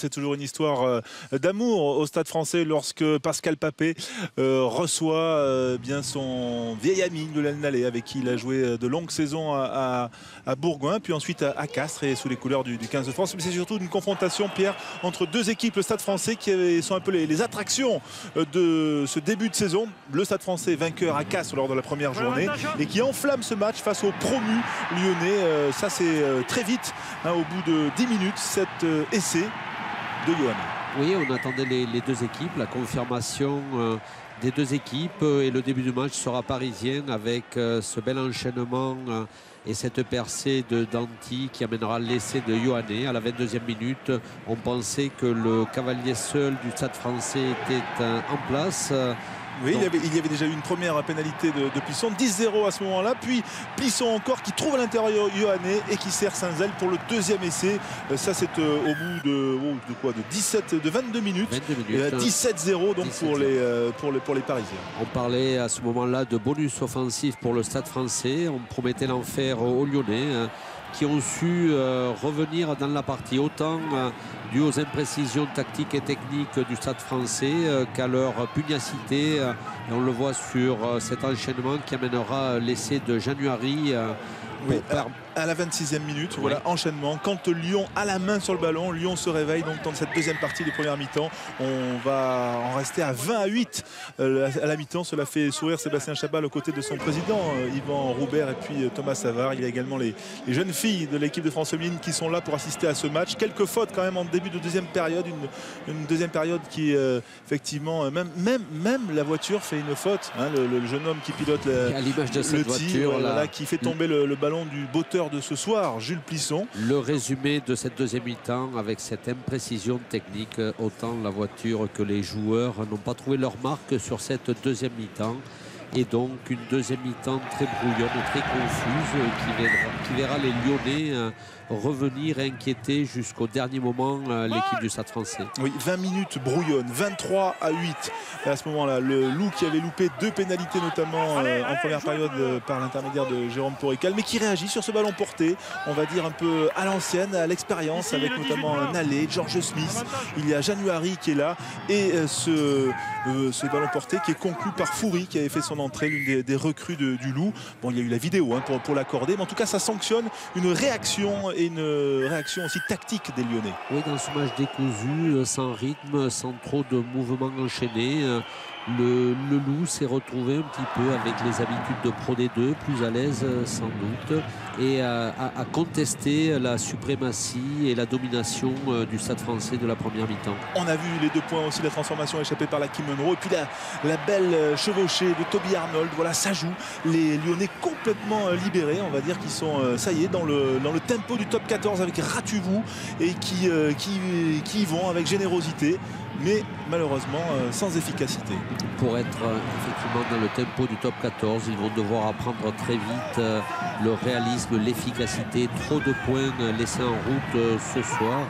C'est toujours une histoire d'amour au Stade Français lorsque Pascal Papé reçoit bien son vieil ami Lionel Nallet, avec qui il a joué de longues saisons à Bourgoin, puis ensuite à Castres et sous les couleurs du 15 de France. Mais c'est surtout une confrontation, Pierre, entre deux équipes, le Stade Français qui sont un peu les attractions de ce début de saison. Le Stade Français vainqueur à Castres lors de la première journée et qui enflamme ce match face au promu lyonnais. Ça c'est très vite, au bout de 10 minutes, cet essai de Yoanné. Oui, on attendait les deux équipes, la confirmation des deux équipes, et le début du match sera parisien avec ce bel enchaînement et cette percée de Danti qui amènera l'essai de Yoanné à la 22e minute. On pensait que le cavalier seul du Stade Français était en place. Oui, il y avait déjà eu une première pénalité de Plisson, 10-0 à ce moment-là, puis Plisson encore qui trouve à l'intérieur Yoanné et qui sert Saint-Zel pour le deuxième essai. Ça c'est au bout de 22 minutes, 17-0 donc pour les Parisiens. On parlait à ce moment-là de bonus offensif pour le Stade Français, on promettait l'enfer aux Lyonnais, qui ont su revenir dans la partie, autant dû aux imprécisions tactiques et techniques du Stade Français qu'à leur pugnacité. Et on le voit sur cet enchaînement qui amènera l'essai de January. Oui, à la 26e minute, oui. Voilà, enchaînement. Quand Lyon a la main sur le ballon, Lyon se réveille donc dans cette deuxième partie de première mi-temps. On va en rester à 20-8 à la mi-temps. Cela fait sourire Sébastien Chabal aux côtés de son président Yvan Roubert et puis Thomas Savard. Il y a également les jeunes filles de l'équipe de France féminine qui sont là pour assister à ce match. Quelques fautes quand même en début de deuxième période. Une deuxième période qui effectivement, même la voiture fait une faute. Hein, le jeune homme qui pilote à l'image de cette voiture là, qui fait tomber le ballon du botteur de ce soir, Jules Plisson. Le résumé de cette deuxième mi-temps avec cette imprécision technique, autant la voiture que les joueurs n'ont pas trouvé leur marque sur cette deuxième mi-temps. Et donc une deuxième mi-temps très brouillonne, très confuse, qui verra les Lyonnais revenir et inquiéter jusqu'au dernier moment l'équipe du Stade Français. Oui, 20 minutes brouillonne, 23-8 à ce moment-là. Le Loup qui avait loupé deux pénalités notamment en première période par l'intermédiaire de Jérôme Porrical, mais qui réagit sur ce ballon porté, on va dire un peu à l'ancienne, à l'expérience, avec notamment Nallet, George Smith. Il y a January qui est là et ce ballon porté qui est conclu par Foury qui avait fait son entrée, l'une des recrues du Loup. Bon, il y a eu la vidéo pour l'accorder, mais en tout cas ça sanctionne une réaction et une réaction aussi tactique des Lyonnais. Oui, dans ce match décousu, sans rythme, sans trop de mouvements enchaînés, le Loup s'est retrouvé un petit peu avec les habitudes de Pro D2, plus à l'aise sans doute, et a contesté la suprématie et la domination du Stade Français de la première mi-temps. On a vu les 2 points aussi, la transformation échappée par la Kim Monroe, et puis la belle chevauchée de Toby Arnold. Voilà, ça joue. Les Lyonnais complètement libérés, on va dire, qui sont, ça y est, dans le tempo du top 14 avec Ratuvou et qui y vont avec générosité, mais malheureusement sans efficacité. Pour être effectivement dans le tempo du top 14, ils vont devoir apprendre très vite le réalisme, l'efficacité. Trop de points laissés en route ce soir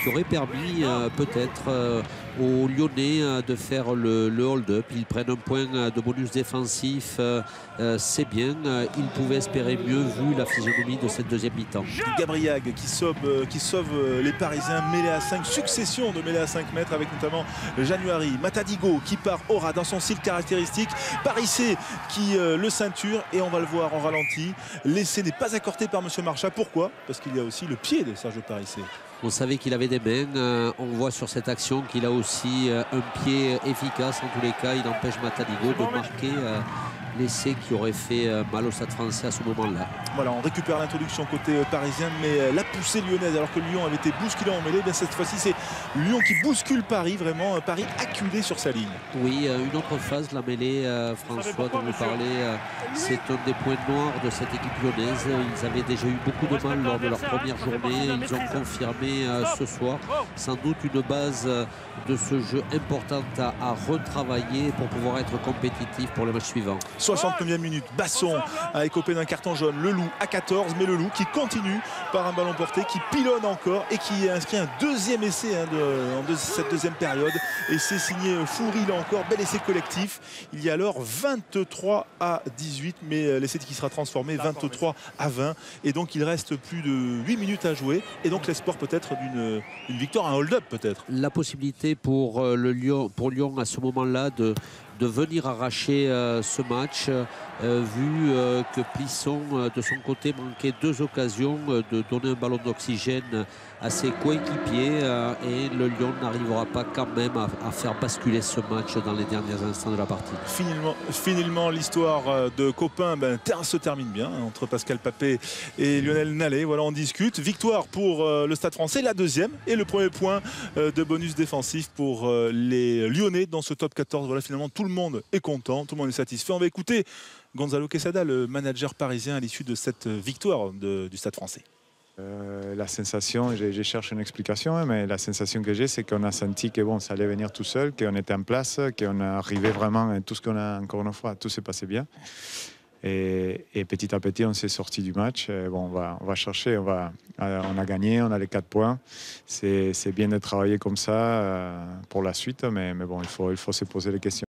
qui aurait permis peut-être aux Lyonnais de faire le hold-up. Ils prennent un point de bonus défensif, c'est bien. Ils pouvaient espérer mieux vu la physionomie de cette deuxième mi-temps. Gabriag qui sauve les Parisiens, mêlés à 5, succession de mêlés à 5 mètres avec notamment January, Matadigo qui part Aura dans son style caractéristique, Parissé qui le ceinture, et on va le voir en ralenti. L'essai n'est pas accordé par M. Marchas. Pourquoi? Parce qu'il y a aussi le pied de Sergio Parissé. On savait qu'il avait des mains. On voit sur cette action qu'il a aussi un pied efficace. En tous les cas, il empêche Matadigo de marquer l'essai qui aurait fait mal au Stade Français à ce moment-là. Voilà, on récupère l'introduction côté parisien, mais la poussée lyonnaise, alors que Lyon avait été bousculé en mêlée, bien cette fois-ci c'est Lyon qui bouscule Paris, vraiment Paris acculé sur sa ligne. Oui, une autre phase, la mêlée, François dont vous parlez, c'est un des points noirs de cette équipe lyonnaise. Ils avaient déjà eu beaucoup de mal lors de leur première journée, ils ont confirmé ce soir sans doute une base de ce jeu importante à retravailler pour pouvoir être compétitif pour le match suivant. 69e minute, Basson a écopé d'un carton jaune. Le Loup à 14, mais le Loup qui continue par un ballon porté, qui pilonne encore et qui a inscrit un deuxième essai cette deuxième période. Et c'est signé Foury là encore, bel essai collectif. Il y a alors 23 à 18, mais l'essai qui sera transformé 23 à 20. Et donc il reste plus de 8 minutes à jouer. Et donc l'espoir peut-être d'une victoire, un hold-up peut-être. La possibilité pour Lyon à ce moment-là de venir arracher ce match, vu que Plisson de son côté manquait 2 occasions de donner un ballon d'oxygène à ses coéquipiers et le Lyon n'arrivera pas quand même à faire basculer ce match dans les derniers instants de la partie. Finalement l'histoire de Copain se termine bien entre Pascal Papé et Lionel Nallet. Voilà, on discute. Victoire pour le Stade Français, la deuxième et le premier point de bonus défensif pour les Lyonnais dans ce top 14. Voilà, finalement tout le monde est content, tout le monde est satisfait. On va écouter Gonzalo Quesada, le manager parisien, à l'issue de cette victoire du Stade Français. La sensation, je cherche une explication, mais la sensation que j'ai, c'est qu'on a senti que bon, ça allait venir tout seul, qu'on était en place, qu'on arrivait vraiment, tout ce qu'on a, encore une fois, tout s'est passé bien. Et petit à petit, on s'est sorti du match. Bon, on va chercher, on a gagné, on a les 4 points. C'est bien de travailler comme ça pour la suite, mais bon, il faut se poser les questions.